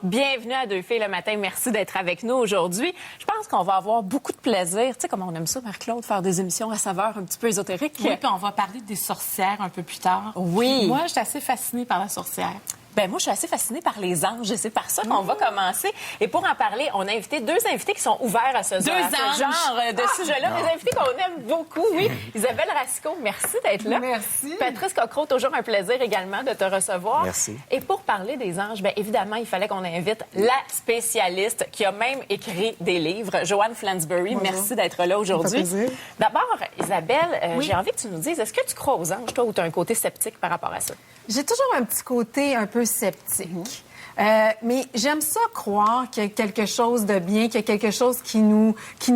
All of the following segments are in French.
Bienvenue à Deux filles le matin. Merci d'être avec nous aujourd'hui. Je pense qu'on va avoir beaucoup de plaisir. Tu sais, comme on aime ça, Marie-Claude, faire des émissions à saveur un petit peu ésotérique. Oui, puis on va parler des sorcières un peu plus tard. Oui. Moi, je suis assez fascinée par la sorcière. Ben moi, je suis assez fascinée par les anges et c'est par ça qu'on va commencer. Et pour en parler, on a invité deux invités qui sont ouverts à ce genre de sujet-là. Des invités qu'on aime beaucoup, oui. Isabelle Racicot, merci d'être là. Merci. Patrice Cocro, toujours un plaisir également de te recevoir. Merci. Et pour parler des anges, bien évidemment, il fallait qu'on invite la spécialiste qui a même écrit des livres, Joanne Flansbury. Bonjour. Merci d'être là aujourd'hui. Ça fait plaisir. D'abord, Isabelle, j'ai envie que tu nous dises, est-ce que tu crois aux anges, toi, ou tu as un côté sceptique par rapport à ça? J'ai toujours un petit côté un peu sceptique. Mais j'aime ça croire qu'il y a quelque chose de bien, qu'il y a quelque chose qui nous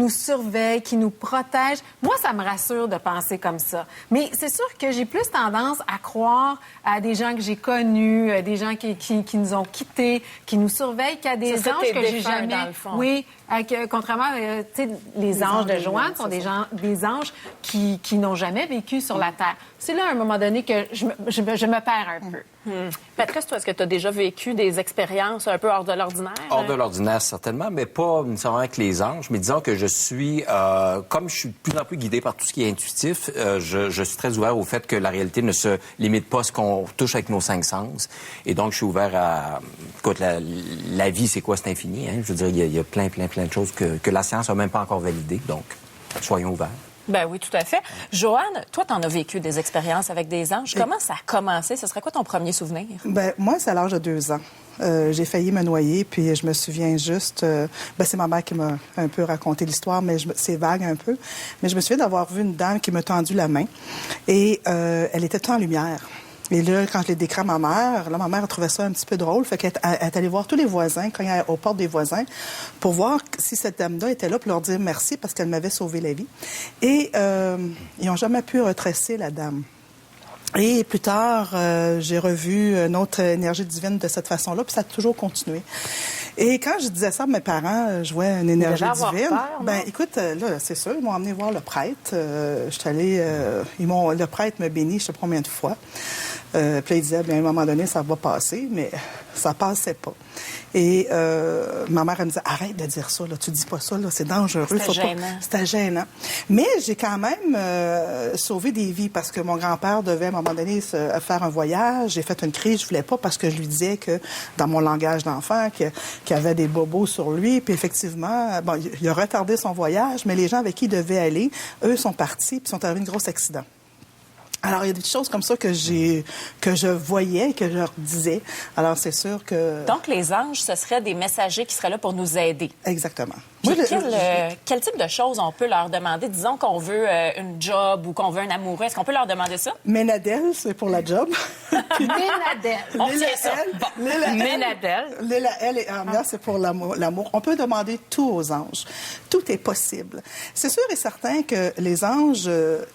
surveille, qui nous protège. Moi, ça me rassure de penser comme ça. Mais c'est sûr que j'ai plus tendance à croire à des gens que j'ai connus, des gens qui nous ont quittés, qui nous surveillent, qu'à des ça, anges tes que j'ai défunts, jamais... dans le fond. Oui, contrairement, tu sais, les anges de Joanne sont des anges qui n'ont jamais vécu sur la Terre. C'est là, à un moment donné, que je me perds un peu. Patrice, toi, est-ce que tu as déjà vécu des expériences un peu hors de l'ordinaire? Hors de l'ordinaire, certainement, mais pas nécessairement avec les anges. Mais disons que je suis, comme je suis de plus en plus guidé par tout ce qui est intuitif, je suis très ouvert au fait que la réalité ne se limite pas à ce qu'on touche avec nos cinq sens. Et donc, je suis ouvert à... Écoute, la vie, c'est quoi? C'est infini. Hein? Je veux dire, il y a plein de choses que la science n'a même pas encore validées. Donc, soyons ouverts. Ben oui, tout à fait. Joanne, toi, tu en as vécu des expériences avec des anges. Comment ça a commencé? Ce serait quoi ton premier souvenir? Ben moi, c'est à l'âge de 2 ans. J'ai failli me noyer, puis je me souviens juste... c'est ma mère qui m'a un peu raconté l'histoire, mais c'est vague un peu. Mais je me souviens d'avoir vu une dame qui m'a tendu la main, et elle était tout en lumière. Et là, quand je l'ai décrit à ma mère, ma mère a trouvé ça un petit peu drôle. Fait qu'elle est allée voir tous les voisins, quand elle est aux portes des voisins, pour voir si cette dame-là était là, pour leur dire merci parce qu'elle m'avait sauvé la vie. Et ils n'ont jamais pu retracer la dame. Et plus tard, j'ai revu une autre énergie divine de cette façon-là, puis ça a toujours continué. Et quand je disais ça à mes parents, je vois une énergie divine. Écoute, là, c'est sûr, ils m'ont emmené voir le prêtre. Je suis allée, le prêtre me bénit, je sais pas combien de fois. Puis là, il disait, bien, à un moment donné, ça va passer, mais ça passait pas. Et ma mère, elle me disait, arrête de dire ça, là, tu dis pas ça, là, c'est dangereux. C'était gênant. C'était gênant. Mais j'ai quand même sauvé des vies parce que mon grand-père devait, à un moment donné, faire un voyage. J'ai fait une crise, je voulais pas parce que je lui disais que, dans mon langage d'enfant, qu'il y avait des bobos sur lui. Puis effectivement, il a retardé son voyage, mais les gens avec qui il devait aller, eux, sont partis, puis sont arrivés à un gros accident. Alors, il y a des choses comme ça que je voyais, que je leur disais. Alors, c'est sûr que... Donc, les anges, ce seraient des messagers qui seraient là pour nous aider. Exactement. Puis quel type de choses on peut leur demander? Disons qu'on veut une job ou qu'on veut un amoureux. Est-ce qu'on peut leur demander ça? Ménadel, c'est pour la job. Ménadel. On tient ça. Ménadel. Léla L et Amia, c'est pour l'amour. On peut demander tout aux anges. Tout est possible. C'est sûr et certain que les anges,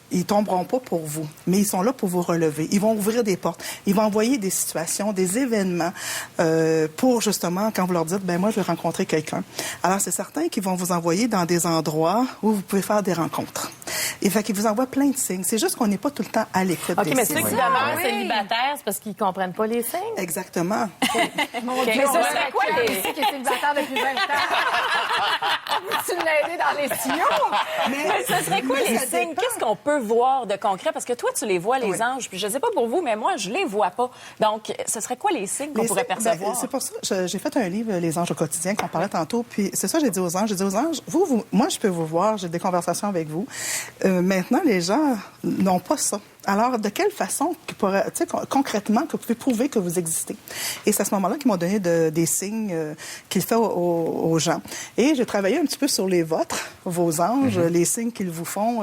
ils tomberont pas pour vous, mais ils sont là pour vous relever. Ils vont ouvrir des portes. Ils vont envoyer des situations, des événements pour justement, quand vous leur dites, moi, je vais rencontrer quelqu'un. Alors, c'est certain qu'ils vont vous envoyer dans des endroits où vous pouvez faire des rencontres. Et fait qu'ils vous envoient plein de signes. C'est juste qu'on n'est pas tout le temps à l'écoute des signes. OK, mais ceux qui demeurent célibataires, c'est parce qu'ils comprennent pas les signes? Exactement. Mon Dieu, Mais ce serait quoi les... ici qui est célibataire depuis 20 ans? Tu l'as aidé dans les tuyaux? Mais ce serait quoi les signes? Qu'est-ce qu'on peut voir de concret? Parce que toi, tu les vois, les anges. Puis je sais pas pour vous, mais moi, je les vois pas. Donc, ce serait quoi les signes qu'on pourrait percevoir? C'est pour ça que j'ai fait un livre, Les anges au quotidien, qu'on parlait tantôt. Puis c'est ça, j'ai dit aux anges, moi, je peux vous voir, j'ai des conversations avec vous. Maintenant, les gens n'ont pas ça. Alors, de quelle façon, concrètement, que vous pouvez prouver que vous existez? Et c'est à ce moment-là qu'ils m'ont donné des signes qu'ils font aux gens. Et j'ai travaillé un petit peu sur les vôtres, vos anges, les signes qu'ils vous font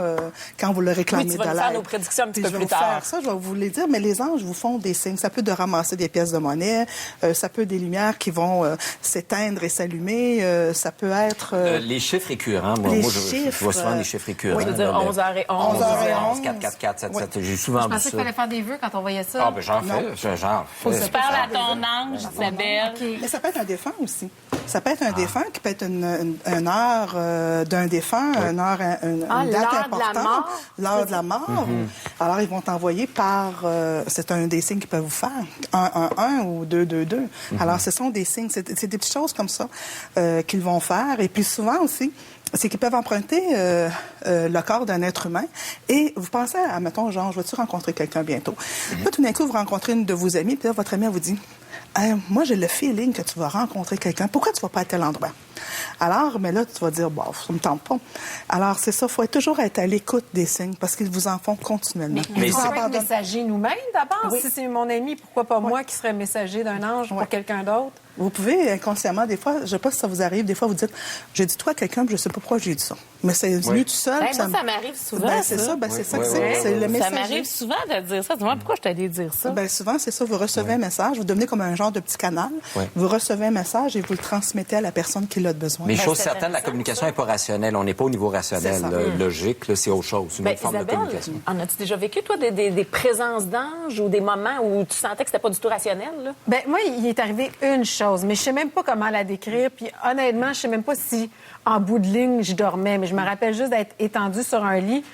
quand vous le réclamez de l'aide. Oui, tu vas nous faire nos prédictions un petit peu plus tard. Je vais vous faire ça, je vais vous les dire, mais les anges vous font des signes. Ça peut de ramasser des pièces de monnaie, ça peut des lumières qui vont s'éteindre et s'allumer, ça peut être... les chiffres récurrents, moi je vois souvent des chiffres récurrents. Oui, je veux dire 11h11. 11h11, 4, 4, 4, 7, 7. j'ai souvent Je vu pensais ça. qu'il fallait faire des vœux quand on voyait ça. Ah, ben j'en fais. J'en fais. Tu parles à ton ange, Isabelle. Mais ça peut être un défunt aussi. Ça peut être un défunt qui peut être une heure d'un défunt, une date l'heure de la importante. mort. L'heure de la mort. Alors, ils vont t'envoyer par... c'est un des signes qu'ils peuvent vous faire. 1-1-1 ou 2-2-2. Alors, ce sont des signes. C'est des petites choses comme ça qu'ils vont faire. Et puis, souvent aussi, c'est qu'ils peuvent emprunter le corps d'un être humain et vous pensez à, mettons, genre, je vais-tu rencontrer quelqu'un bientôt? Là, tout d'un coup, vous rencontrez une de vos amies, puis là, votre amie, elle vous dit, moi, j'ai le feeling que tu vas rencontrer quelqu'un. Pourquoi tu vas pas à tel endroit? Alors, mais là, tu vas dire, bon, ça me tente pas. Alors, c'est ça, il faut toujours être à l'écoute des signes parce qu'ils vous en font continuellement. Mais Ils on vous en peut être pardonnent. messager nous-mêmes d'abord. Oui. Si c'est mon ami, pourquoi pas moi qui serais messager d'un ange pour quelqu'un d'autre? Vous pouvez inconsciemment, des fois, je sais pas si ça vous arrive, des fois vous dites, j'ai dit toi à quelqu'un, puis je sais pas pourquoi j'ai dit ça. Mais c'est venu tout seul. Ben, puis moi, ça m'arrive souvent. Ben, c'est ça, c'est ça que c'est le Ça messager. m'arrive souvent de dire ça. Dis-moi, pourquoi je t'allais dire ça? Ben, souvent, c'est ça. Vous recevez un message, vous devenez comme un genre de petit canal. Ouais. Vous recevez un message et vous le transmettez à la personne qui l'a besoin. Mais chose c'est certaine, la communication n'est pas rationnelle. On n'est pas au niveau rationnel. C'est ça. Logique, là, c'est autre chose. C'est une Ben, autre forme de Isabelle, communication. en as-tu déjà vécu, toi, des présences d'anges ou des moments où tu sentais que c'était pas du tout rationnel? Là? Ben moi, il est arrivé une chose, mais je sais même pas comment la décrire. Puis honnêtement, je sais même pas si, en bout de ligne, je dormais. Mais je me rappelle juste d'être étendue sur un lit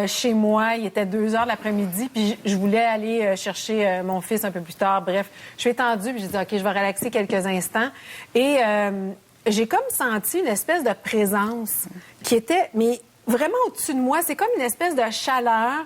chez moi. Il était 2 heures l'après-midi, puis je voulais aller chercher mon fils un peu plus tard. Bref, je suis étendue, puis j'ai dit, OK, je vais relaxer quelques instants. Et j'ai comme senti une espèce de présence qui était... mais vraiment au-dessus de moi. C'est comme une espèce de chaleur,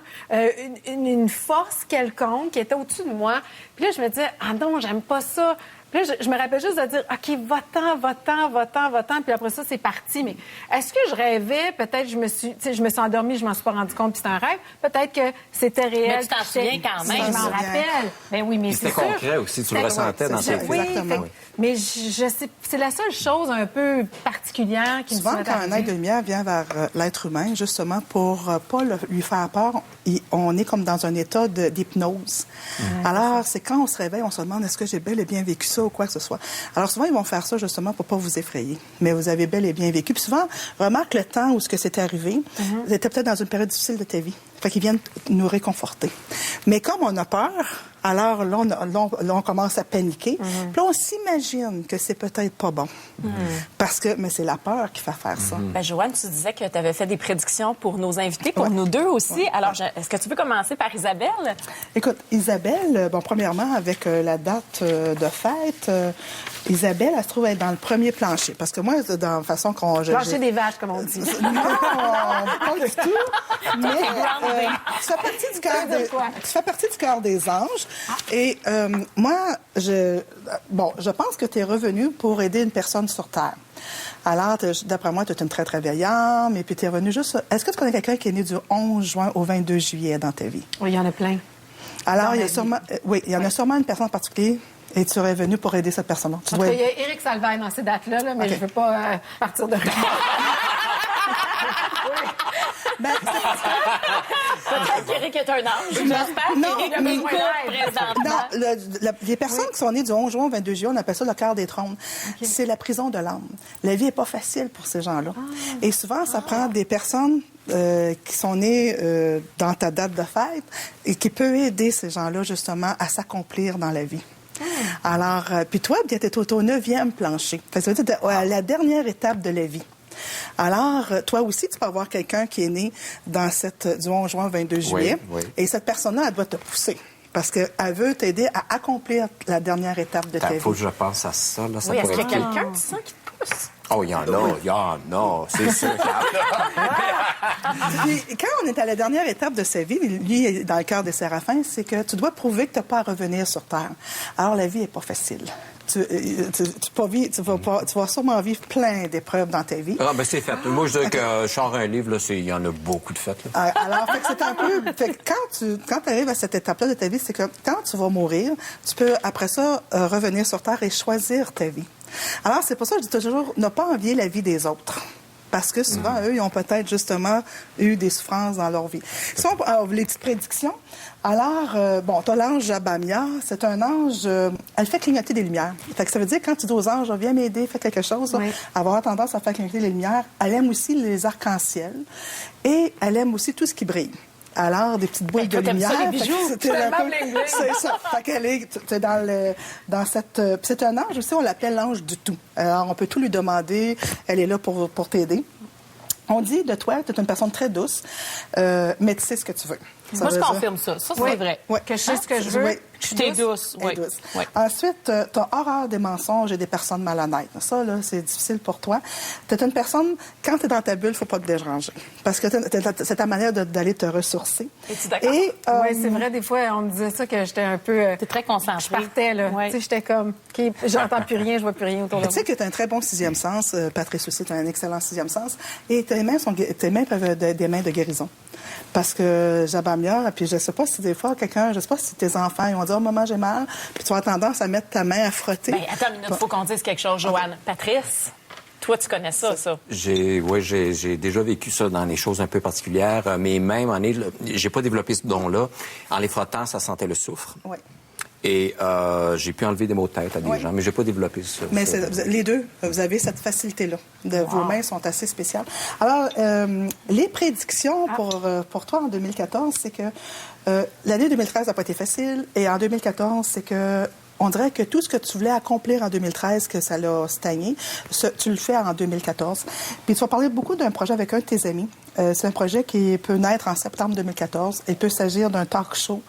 une force quelconque qui était au-dessus de moi. Puis là, je me disais, ah non, j'aime pas ça. Puis là, je me rappelle juste de dire, OK, va-t'en, va-t'en, va-t'en, va-t'en. Puis après ça, c'est parti. Mais est-ce que je rêvais? Peut-être je me suis endormie, je m'en suis pas rendu compte, puis c'était un rêve. Peut-être que c'était réel. Mais tu t'en souviens quand même. Je m'en rappelle. Ben oui, mais c'est C'était sûr. concret aussi, tu le ressentais dans tes Oui, Exactement. mais je sais, c'est la seule chose un peu particulière qui me Souvent, soit quand un arrivée. être de lumière vient vers l'être humain, justement, pour pas lui faire peur, on est comme dans un état d'hypnose. Alors, c'est quand on se réveille, on se demande, est-ce que j'ai bel et bien vécu ça ou quoi que ce soit. Alors, souvent, ils vont faire ça, justement, pour pas vous effrayer. Mais vous avez bel et bien vécu. Puis souvent, remarque le temps où ce que c'est arrivé. Vous étiez peut-être dans une période difficile de ta vie. Fait qu'ils viennent nous réconforter. Mais comme on a peur, alors là, on commence à paniquer. Puis là, on s'imagine que c'est peut-être pas bon. Parce que, mais c'est la peur qui fait faire ça. Ben, Joanne, tu disais que tu avais fait des prédictions pour nos invités, pour nous deux aussi. Alors, est-ce que tu peux commencer par Isabelle? Écoute, Isabelle, bon, premièrement, avec la date de fête, Isabelle, elle se trouve être dans le premier plancher. Parce que moi, dans la façon qu'on... Plancher des vaches, comme on dit. Non, pas du tout. Mais tu fais partie du cœur tu fais partie du cœur des anges. Et moi, je pense que tu es revenu pour aider une personne sur Terre. Alors, d'après moi, tu es une très, très vieille âme. Et puis, tu es revenu juste... Est-ce que tu connais quelqu'un qui est né du 11 juin au 22 juillet dans ta vie? Oui, il y en a plein. Alors, il y a sûrement... il y en a sûrement une personne en particulier. Et tu serais venu pour aider cette personne-là. En tout cas, il y a Éric Salvaire dans ces dates-là, là, mais je ne veux pas partir de là. Peut-être qu'Éric est un ange. J'espère qu'Éric a besoin d'aide présentement. Non, les personnes qui sont nées du 11 juin au 22 juillet, on appelle ça le cœur des trônes. Okay. C'est la prison de l'âme. La vie n'est pas facile pour ces gens-là. Et souvent, ça prend des personnes qui sont nées dans ta date de fête et qui peuvent aider ces gens-là, justement, à s'accomplir dans la vie. Alors, puis toi, tu étais au 9e plancher. Ça veut dire à la dernière étape de la vie. Alors, toi aussi, tu peux avoir quelqu'un qui est né dans du 11 juin au 22 juillet. Oui. Et cette personne-là, elle doit te pousser. Parce qu'elle veut t'aider à accomplir la dernière étape de ta vie. Il faut que je pense à ça. Là, ça oui, est-ce pourrait qu'il y a être... quelqu'un, tu sens, qui te pousse? Oh, il y en a. C'est sûr qu'il y en a. Puis, quand on est à la dernière étape de sa vie, lui, dans le cœur des séraphins, c'est que tu dois prouver que tu n'as pas à revenir sur Terre. Alors, la vie n'est pas facile. Tu vas sûrement vivre plein d'épreuves dans ta vie. Ah, ben c'est fait. Moi, je dis que je sors un livre, il y en a beaucoup de fêtes. Alors, fait que c'est un peu... Fait que quand tu arrives à cette étape-là de ta vie, c'est que quand tu vas mourir, tu peux, après ça, revenir sur Terre et choisir ta vie. Alors, c'est pour ça que je dis toujours, ne pas envier la vie des autres. Parce que souvent, eux, ils ont peut-être justement eu des souffrances dans leur vie. Si les petites prédictions, alors, tu as l'ange Jabamia. C'est un ange, elle fait clignoter des lumières. Fait que ça veut dire, quand tu dis aux anges, viens m'aider, fais quelque chose, elle va avoir tendance à faire clignoter les lumières. Elle aime aussi les arcs-en-ciel et elle aime aussi tout ce qui brille. Alors, des petites boules de toi, t'aimes ça, lumière. les bijoux? Fait que c'était Tellement un peu- bling-bling. C'est ça. Fait qu'elle est dans cette... puis c'est un ange aussi, on l'appelle l'ange du tout. Alors, on peut tout lui demander. Elle est là pour t'aider. On dit de toi, tu es une personne très douce, mais tu sais ce que tu veux. Moi, je confirme ça. Ça, c'est vrai. Ouais. Que je sais ce que je veux. Oui. T'es douce. Elle est Oui. douce. Oui. Ensuite, tu as horreur des mensonges et des personnes malhonnêtes. Ça, là, c'est difficile pour toi. Tu es une personne, quand tu es dans ta bulle, il ne faut pas te déranger. Parce que c'est ta manière d'aller te ressourcer. Es-tu d'accord? Et, Oui, c'est vrai, des fois, on me disait ça, que j'étais un peu... T'es très concentrée. Je partais, là. Ouais. Tu sais, j'étais comme, OK, j'entends plus rien, je vois plus rien autour de tu sais moi. que tu as un très bon sixième sens. Patrice aussi, tu as un excellent sixième sens. Et tes mains peuvent être des mains de guérison. Parce que j'abamia, puis je sais pas si des fois, je sais pas si tes enfants, ils vont dire, oh, maman, j'ai mal. Puis tu vas avoir tendance à mettre ta main à frotter. Ben, attends une minute, il faut qu'on dise quelque chose, Joanne. Patrice, toi, tu connais ça. J'ai déjà vécu ça dans des choses un peu particulières, mais même j'ai pas développé ce don-là. En les frottant, ça sentait le soufre. Oui. Et j'ai pu enlever des maux de tête à des gens, mais j'ai pas développé ça. Mais les deux, vous avez cette facilité-là. Vos mains sont assez spéciales. Alors, les prédictions pour toi en 2014, c'est que l'année 2013 n'a pas été facile. Et en 2014, c'est que on dirait que tout ce que tu voulais accomplir en 2013, que ça l'a stagné, tu le fais en 2014. Puis tu vas parler beaucoup d'un projet avec un de tes amis. C'est un projet qui peut naître en septembre 2014. Il peut s'agir d'un talk show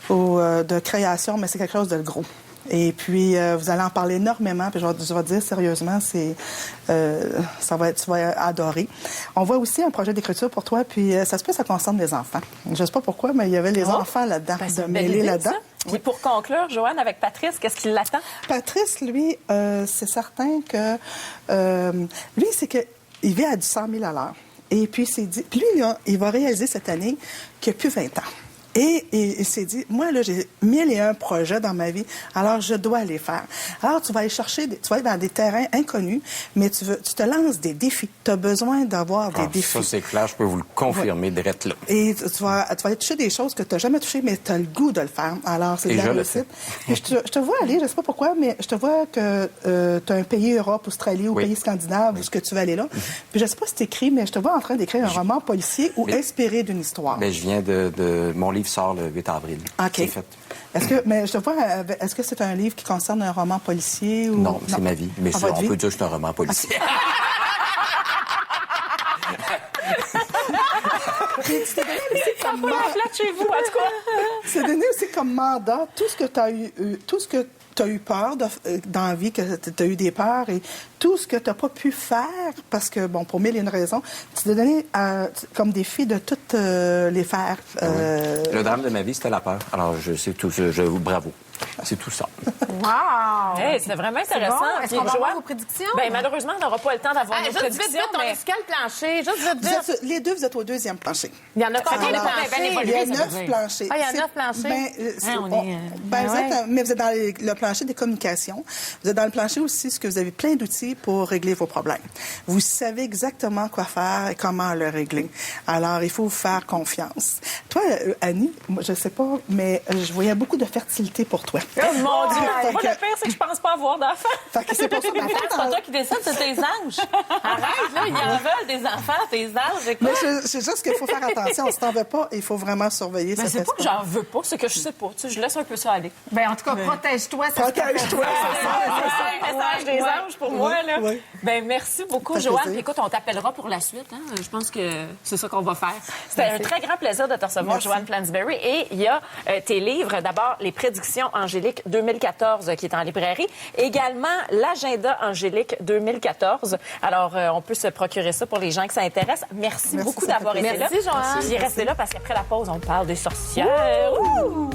ou de création, mais c'est quelque chose de gros. Et puis, vous allez en parler énormément, puis je vais te dire sérieusement, tu vas adorer. On voit aussi un projet d'écriture pour toi, puis ça se peut que ça concerne les enfants. Je ne sais pas pourquoi, mais il y avait les enfants là-dedans, c'est de une belle mêler idée, là-dedans. ça. Puis pour conclure, Joanne, avec Patrice, qu'est-ce qui l'attend? Patrice, lui, c'est certain que... lui, c'est qu'il vit à du 100 000 à l'heure. Et puis, puis lui, il va réaliser cette année qu'il n'a plus 20 ans. Et il s'est dit, moi, là, j'ai 1001 projets dans ma vie, alors je dois les faire. Alors, tu vas aller chercher, tu vas aller dans des terrains inconnus, mais tu te lances des défis. Tu as besoin d'avoir des défis. Ça, c'est clair, je peux vous le confirmer direct là. Et tu vas aller toucher des choses que tu n'as jamais touchées, mais tu as le goût de le faire. Alors, c'est de la réussite. Et je te vois aller, je ne sais pas pourquoi, mais je te vois que tu as un pays Europe, Australie ou pays scandinave, où ce que tu vas aller là. Puis je ne sais pas si tu écris, mais je te vois en train d'écrire un roman policier ou inspiré d'une histoire. Mais je viens de mon livre sort le 8 avril. OK. C'est fait. Mais je te vois, est-ce que c'est un livre qui concerne un roman policier ou... Non, c'est ma vie. Mais votre on vie? peut dire que c'est un roman policier. C'est flat chez vous, en tout cas. C'est donné aussi comme mandat tout ce que tu as eu, tu as eu peur dans la vie, que tu as eu des peurs et tout ce que tu n'as pas pu faire, parce que, bon, pour 1001 raisons, tu t'es donné comme défi de toutes les faire. Le drame de ma vie, c'était la peur. Alors, c'est tout. Bravo. C'est tout ça. Wow! Hey, c'est vraiment intéressant. Bon. Est-ce Puis, qu'on va avoir Joanne, vos prédictions? Ben, malheureusement, on n'aura pas le temps d'avoir nos Juste prédictions. vite, on est sur quel plancher? Juste vite. Les deux, vous êtes au deuxième plancher. Il y en a combien de Alors, planchers? il y a 9 planchers. Ah, il y a 9 planchers? Mais vous êtes dans le plancher des communications. Vous êtes dans le plancher aussi, parce que vous avez plein d'outils pour régler vos problèmes. Vous savez exactement quoi faire et comment le régler. Alors, il faut vous faire confiance. Toi, Annie, moi, je sais pas, mais je voyais beaucoup de fertilité pour toi. Oh, mon Dieu! Fait Moi, que- le pire, c'est que je pense pas avoir d'enfants. Fait que c'est pour ça que C'est pas toi qui décides, c'est tes anges. Arrête, là, ils en veulent des enfants, tes anges. Écoute. Mais c'est juste qu'il faut faire attention. Si t'en veux pas, il faut vraiment surveiller Ben, cet c'est pas que espace. j'en veux pas, c'est que je sais pas. Tu sais, je laisse un peu ça aller. Ben, en tout cas, protège-toi. ça se Protège-toi, c'est ça. C'est un message des anges pour moi, là. Ouais. Ben, merci beaucoup, Ça fait Joanne. plaisir. Écoute, on t'appellera pour la suite. Hein? Je pense que c'est ça qu'on va faire. C'était un très grand plaisir de te recevoir, Merci. Joanne Plansbury. Et il y a tes livres. D'abord, Les Prédictions Angéliques 2014, qui est en librairie. Également, l'Agenda Angélique 2014. Alors, on peut se procurer ça pour les gens qui s'intéressent. Merci beaucoup ça fait d'avoir été là. plaisir. Merci, Joanne. Puis restez là parce qu'après la pause, on parle des sorcières. Ouh!